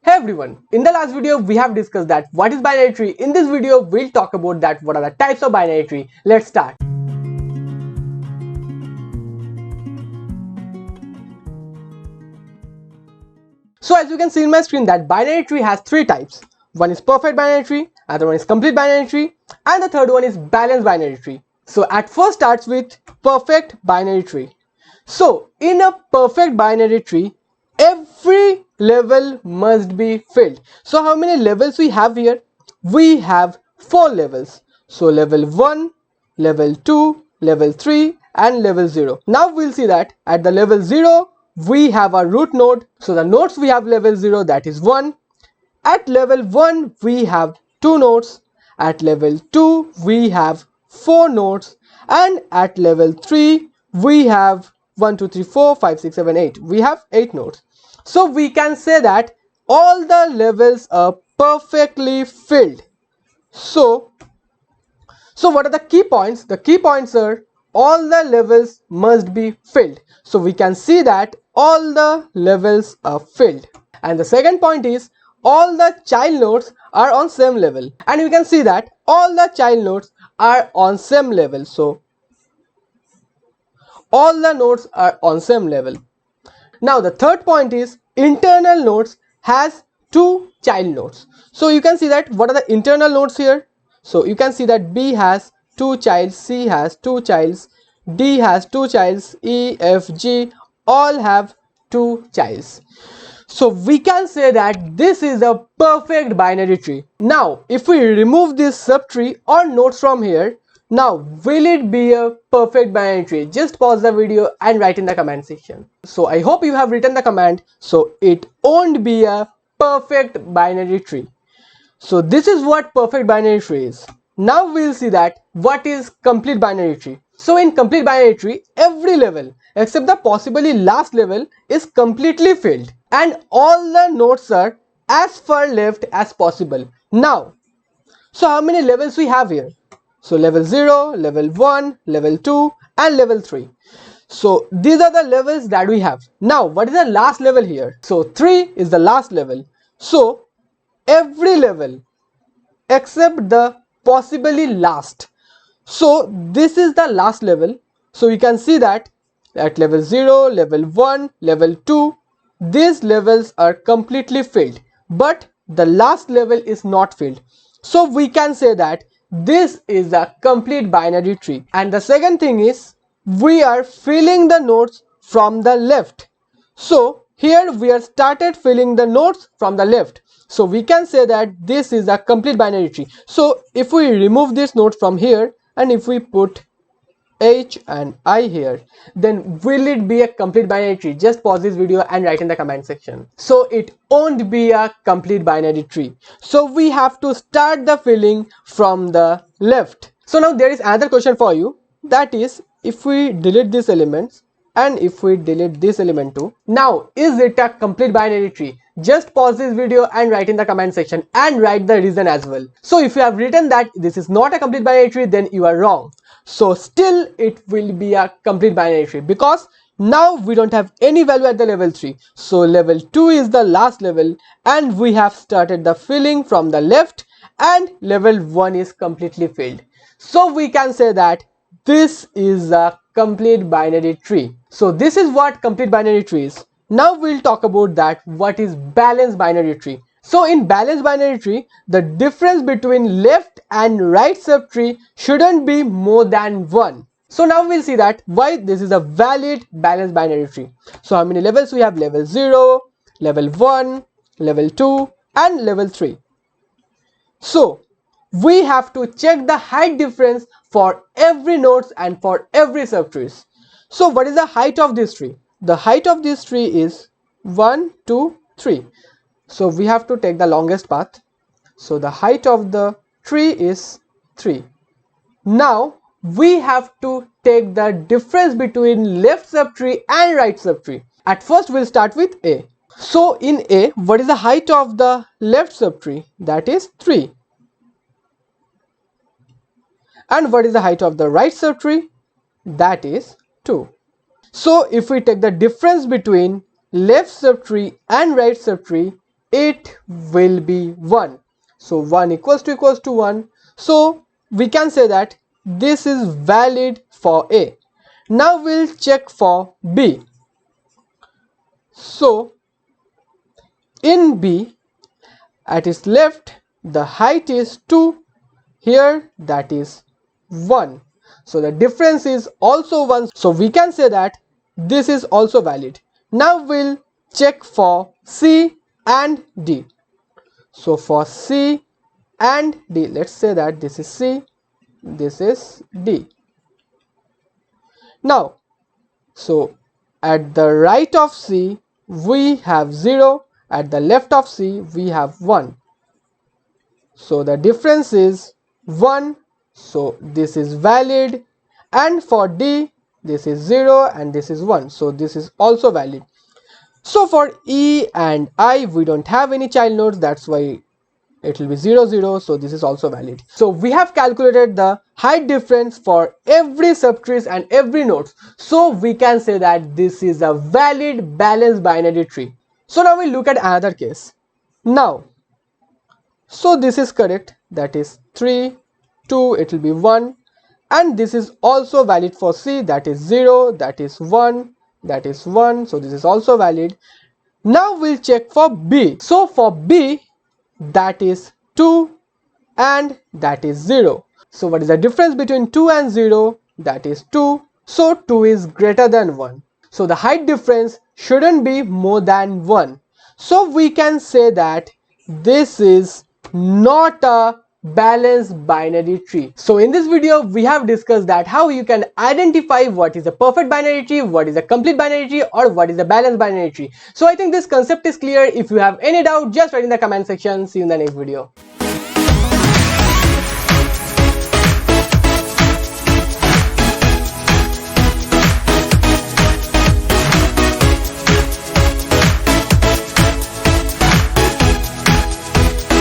Hey everyone, in the last video we have discussed that what is binary tree. In this video we'll talk about that what are the types of binary tree. Let's start. So as you can see in my screen that binary tree has three types. One is perfect binary tree, another one is complete binary tree, and the third one is balanced binary tree. So at first starts with perfect binary tree. So in a perfect binary tree, every level must be filled. So how many levels we have here? We have 4 levels. So level 1, level 2, level 3 and level 0. Now we'll see that at the level 0 we have a root node. So the nodes we have level 0, that is 1. At level 1 we have 2 nodes. At level 2 we have 4 nodes. And at level 3 we have 1, 2, 3, 4, 5, 6, 7, 8. We have 8 nodes. So we can say that all the levels are perfectly filled. So what are the key points? The key points are all the levels must be filled. So we can see that all the levels are filled. And the second point is all the child nodes are on same level. And we can see that all the child nodes are on same level. So all the nodes are on same level. Now the third point is internal nodes has 2 child nodes. So you can see that what are the internal nodes here? So you can see that B has 2 childs, C has 2 childs, D has 2 childs, E, F, G all have 2 childs. So we can say that this is a perfect binary tree. Now if we remove this subtree or nodes from here, now will it be a perfect binary tree? Just pause the video and write in the comment section. So I hope you have written the comment. So it won't be a perfect binary tree. So this is what perfect binary tree is. Now we'll see that what is complete binary tree. So in complete binary tree, every level except the possibly last level is completely filled and all the nodes are as far left as possible. Now, so how many levels we have here? So level 0, level 1, level 2 and level 3. So these are the levels that we have. Now what is the last level here? So 3 is the last level. So every level except the possibly last. So this is the last level. So you can see that at level 0, level 1, level 2, these levels are completely filled. But the last level is not filled. So we can say that this is a complete binary tree. And the second thing is we are filling the nodes from the left. So here we are started filling the nodes from the left. So we can say that this is a complete binary tree. So if we remove this node from here and if we put H and I here, then will it be a complete binary tree? Just pause this video and write in the comment section. So it won't be a complete binary tree. So we have to start the filling from the left. So now there is another question for you, that is if we delete these elements and if we delete this element too, now is it a complete binary tree? Just pause this video and write in the comment section and write the reason as well. So if you have written that this is not a complete binary tree, then you are wrong. So still it will be a complete binary tree because now we don't have any value at the level 3. So level 2 is the last level and we have started the filling from the left and level 1 is completely filled. So we can say that this is a complete binary tree. So this is what complete binary tree is. Now we'll talk about that what is balanced binary tree. So in balanced binary tree, the difference between left and right subtree shouldn't be more than 1. So now we'll see that why this is a valid balanced binary tree. So how many levels we have? Level 0, level 1, level 2 and level 3. So we have to check the height difference for every nodes and for every subtrees. So what is the height of this tree? The height of this tree is 1, 2, 3. So we have to take the longest path. So the height of the tree is 3. Now we have to take the difference between left subtree and right subtree. At first we'll start with A. So in A, what is the height of the left subtree? That is 3. And what is the height of the right subtree? That is 2. So if we take the difference between left subtree and right subtree, it will be 1. So 1 equals to 1. So we can say that this is valid for A. Now we'll check for B. So in B, at its left, the height is 2. Here that is 1. So the difference is also 1. So we can say that this is also valid. Now we'll check for C and D. So for C and D, let's say that this is C, this is D. Now, so at the right of C we have 0, at the left of C we have 1. So the difference is 1, so this is valid, and for D this is 0 and this is 1, so this is also valid. So for E and I we don't have any child nodes, that's why it will be 0 0, so this is also valid. So we have calculated the height difference for every subtree and every node, so we can say that this is a valid balanced binary tree. So now we look at another case. Now, so this is correct, that is 3 2, it will be 1, and this is also valid for C, that is 0, that is 1, that is 1, so this is also valid. Now we'll check for B. So for B, that is 2 and that is 0. So what is the difference between 2 and 0? That is 2. So 2 is greater than 1. So the height difference shouldn't be more than 1. So we can say that this is not a balanced binary tree. So in this video we have discussed that how you can identify what is a perfect binary tree, what is a complete binary tree, or what is a balanced binary tree. So I think this concept is clear. If you have any doubt, just write in the comment section. See you in the next video.